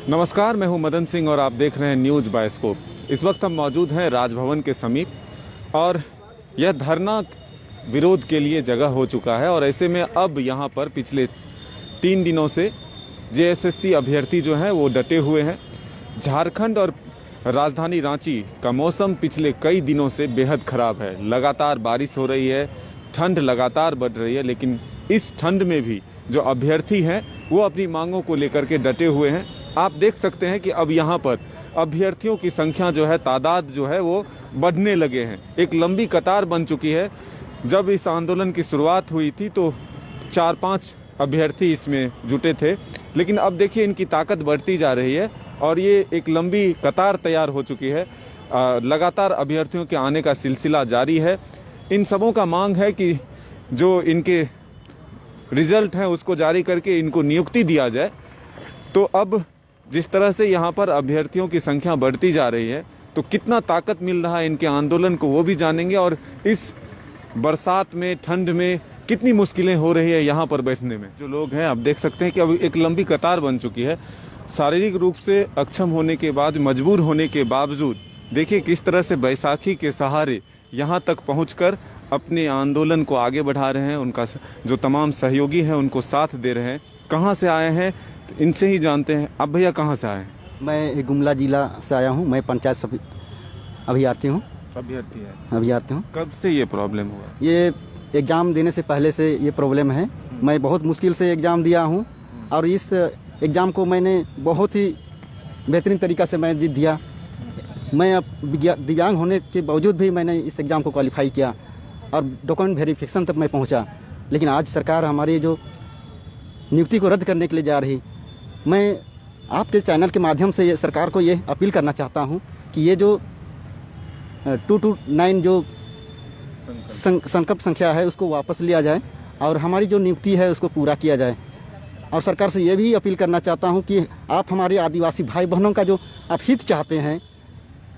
नमस्कार, मैं हूं मदन सिंह और आप देख रहे हैं न्यूज बायोस्कोप। इस वक्त हम मौजूद हैं राजभवन के समीप और यह धरना विरोध के लिए जगह हो चुका है। और ऐसे में अब यहां पर पिछले 3 दिनों से जेएसएससी अभ्यर्थी जो हैं वो डटे हुए हैं। झारखंड और राजधानी रांची का मौसम पिछले कई दिनों से बेहद खराब है। लगातार बारिश हो रही है, ठंड लगातार बढ़ रही है, लेकिन इस ठंड में भी जो अभ्यर्थी हैं वो अपनी मांगों को लेकर के डटे हुए हैं। आप देख सकते हैं कि अब यहाँ पर अभ्यर्थियों की संख्या जो है, तादाद जो है वो बढ़ने लगे हैं। एक लंबी कतार बन चुकी है। जब इस आंदोलन की शुरुआत हुई थी तो 4-5 अभ्यर्थी इसमें जुटे थे, लेकिन अब देखिए इनकी ताकत बढ़ती जा रही है और ये एक लंबी कतार तैयार हो चुकी है। लगातार अभ्यर्थियों के आने का सिलसिला जारी है। इन सबों का मांग है कि जो इनके रिजल्ट है उसको जारी करके इनको नियुक्ति दिया जाए। तो अब जिस तरह से यहाँ पर अभ्यर्थियों की संख्या बढ़ती जा रही है तो कितना ताकत मिल रहा है इनके आंदोलन को वो भी जानेंगे। और इस बरसात में, ठंड में कितनी मुश्किलें हो रही है यहाँ पर बैठने में। जो लोग हैं आप देख सकते हैं कि अब एक लंबी कतार बन चुकी है। शारीरिक रूप से अक्षम होने के बाद, मजबूर होने के बावजूद देखिए किस तरह से बैसाखी के सहारे यहाँ तक पहुँचकर अपने आंदोलन को आगे बढ़ा रहे हैं। उनका जो तमाम सहयोगी हैं उनको साथ दे रहे हैं। कहाँ से आए हैं तो इनसे ही जानते हैं। अब भैया कहाँ से आए हैं? मैं गुमला जिला से आया हूँ। मैं पंचायत अभ्यर्थी हूँ। अभ्यर्थी हूँ। कब से ये प्रॉब्लम हुआ? ये एग्ज़ाम देने से पहले से ये प्रॉब्लम है। मैं बहुत मुश्किल से एग्ज़ाम दिया हूँ और इस एग्ज़ाम को मैंने बहुत ही बेहतरीन तरीक़ा से मैं दिया। मैं अब दिव्यांग होने के बावजूद भी मैंने इस एग्ज़ाम को क्वालिफाई किया और डॉक्यूमेंट वेरिफिकेशन तक मैं पहुँचा। लेकिन आज सरकार हमारी जो नियुक्ति को रद्द करने के लिए जा रही। मैं आपके चैनल के माध्यम से सरकार को ये अपील करना चाहता हूँ कि ये जो 229 जो संकल्प संख्या है उसको वापस लिया जाए और हमारी जो नियुक्ति है उसको पूरा किया जाए। और सरकार से ये भी अपील करना चाहता हूँ कि आप हमारे आदिवासी भाई बहनों का जो आप हित चाहते हैं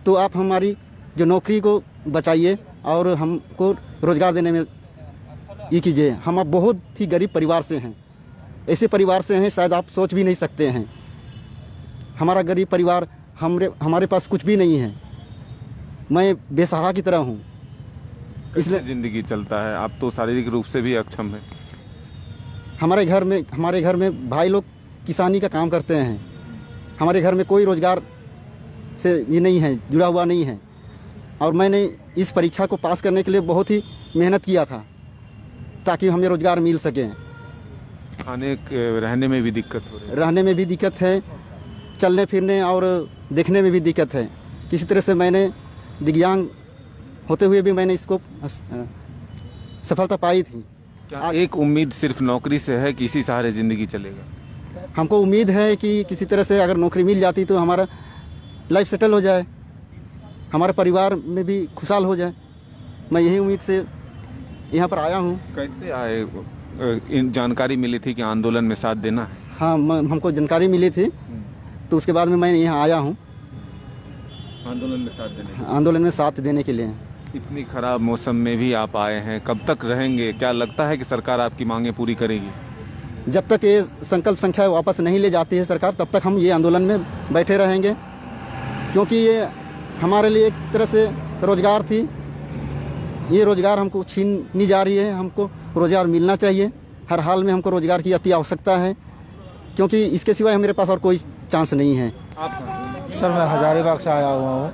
तो आप हमारी जो नौकरी को बचाइए और हमको रोज़गार देने में ये कीजिए। हम अब बहुत ही गरीब परिवार से हैं, ऐसे परिवार से हैं शायद आप सोच भी नहीं सकते हैं। हमारा गरीब परिवार, हमारे पास कुछ भी नहीं है। मैं बेसहारा की तरह हूँ। इसलिए जिंदगी चलता है। आप तो शारीरिक रूप से भी अक्षम है। हमारे घर में भाई लोग किसानी का काम करते हैं। हमारे घर में कोई रोजगार से ये नहीं है, जुड़ा हुआ नहीं है। और मैंने इस परीक्षा को पास करने के लिए बहुत ही मेहनत किया था ताकि हमें रोजगार मिल सके। रहने में भी दिक्कत हो रही है। रहने में भी दिक्कत है, चलने फिरने और देखने में भी दिक्कत है। किसी तरह से मैंने दिव्यांग होते हुए भी मैंने इसको सफलता पाई थी। क्या एक उम्मीद सिर्फ नौकरी से है कि इसी सहारे जिंदगी चलेगा? हमको उम्मीद है कि किसी तरह से अगर नौकरी मिल जाती तो हमारा लाइफ सेटल हो जाए, हमारे परिवार में भी खुशहाल हो जाए। मैं यही उम्मीद से यहाँ पर आया हूँ। कैसे आए? जानकारी मिली थी कि आंदोलन में साथ देना है? हाँ, हमको जानकारी मिली थी तो उसके बाद में मैं यहाँ आया हूँ आंदोलन में साथ देने के लिए। इतनी खराब मौसम में भी आप आए हैं, कब तक रहेंगे? क्या लगता है कि सरकार आपकी मांगें पूरी करेगी? जब तक ये संकल्प संख्या वापस नहीं ले जाती है सरकार, तब तक हम ये आंदोलन में बैठे रहेंगे, क्योंकि ये हमारे लिए एक तरह से रोजगार थी। ये रोजगार हमको छीनी जा रही है। हमको रोजगार मिलना चाहिए। हर हाल में हमको रोजगार की अति आवश्यकता है, क्योंकि इसके सिवाय मेरे पास और कोई चांस नहीं है। सर, मैं हजारीबाग से आया हुआ हूँ।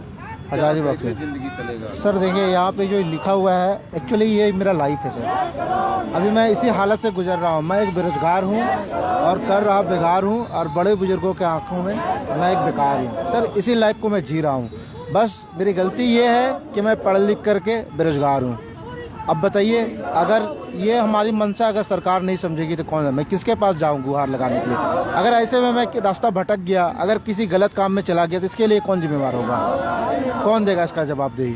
हजारीबाग से जिंदगी चलेगा? सर देखिए, यहाँ पे जो लिखा हुआ है एक्चुअली ये मेरा लाइफ है सर। अभी मैं इसी हालत से गुजर रहा हूँ। मैं एक बेरोजगार हूँ और कर रहा बेकार हूँ और बड़े बुजुर्गों के आंखों में मैं एक बेकार हूँ सर। इसी लाइफ को मैं जी रहा हूँ। बस मेरी गलती ये है कि मैं पढ़ लिख करके बेरोजगार हूँ। अब बताइए, अगर ये हमारी मंशा अगर सरकार नहीं समझेगी तो कौन है? मैं किसके पास जाऊँ गुहार लगाने के लिए? अगर ऐसे में मैं रास्ता भटक गया, अगर किसी गलत काम में चला गया तो इसके लिए कौन जिम्मेवार होगा? कौन देगा इसका जवाबदेही?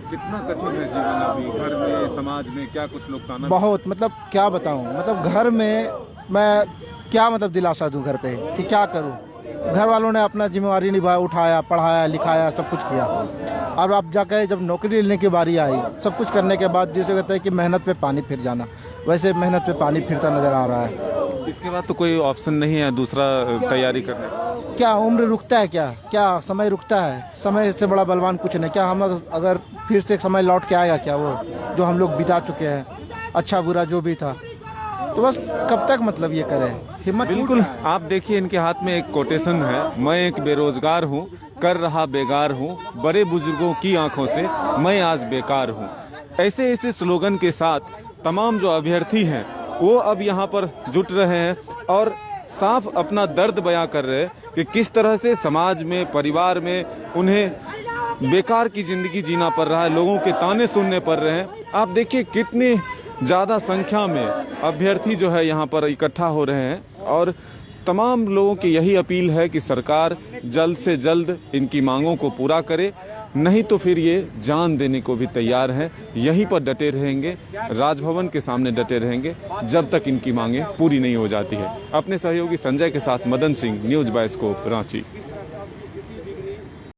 कितना कठिन है जीवन अभी? घर में, समाज में क्या कुछ लोग ताना? बहुत, मतलब क्या बताऊँ, मतलब घर में मैं क्या मतलब दिलासा दूँ घर पे कि क्या करूँ? घर वालों ने अपना जिम्मेवारी निभाया, उठाया, पढ़ाया, लिखाया, सब कुछ किया। और अब जाकर जब नौकरी लेने की बारी आई, सब कुछ करने के बाद जैसे कहते हैं कि मेहनत पे पानी फिर जाना, वैसे मेहनत पे पानी फिरता नजर आ रहा है। इसके बाद तो कोई ऑप्शन नहीं है दूसरा तैयारी करने का? क्या उम्र रुकता है? क्या समय रुकता है? समय से बड़ा बलवान कुछ नहीं। क्या हम अगर फिर से समय लौट के आएगा क्या, वो जो हम लोग बिता चुके हैं, अच्छा बुरा जो भी था, तो बस कब तक मतलब ये करें, हिम्मत बिल्कुल। आप देखिए इनके हाथ में एक कोटेशन है, मैं एक बेरोजगार हूँ, कर रहा बेगार हूँ, बड़े बुजुर्गों की आंखों से मैं आज बेकार हूँ। ऐसे ऐसे स्लोगन के साथ तमाम जो अभ्यर्थी हैं वो अब यहाँ पर जुट रहे हैं और साफ अपना दर्द बयां कर रहे हैं कि किस तरह से समाज में, परिवार में उन्हें बेकार की जिंदगी जीना पड़ रहा है, लोगों के ताने सुनने पड़ रहे हैं। आप देखिए कितनी ज्यादा संख्या में अभ्यर्थी जो है यहाँ पर इकट्ठा हो रहे हैं और तमाम लोगों की यही अपील है कि सरकार जल्द से जल्द इनकी मांगों को पूरा करे, नहीं तो फिर ये जान देने को भी तैयार हैं। यहीं पर डटे रहेंगे, राजभवन के सामने डटे रहेंगे जब तक इनकी मांगें पूरी नहीं हो जाती है। अपने सहयोगी संजय के साथ Madan Singh, news by scope, Ranchi.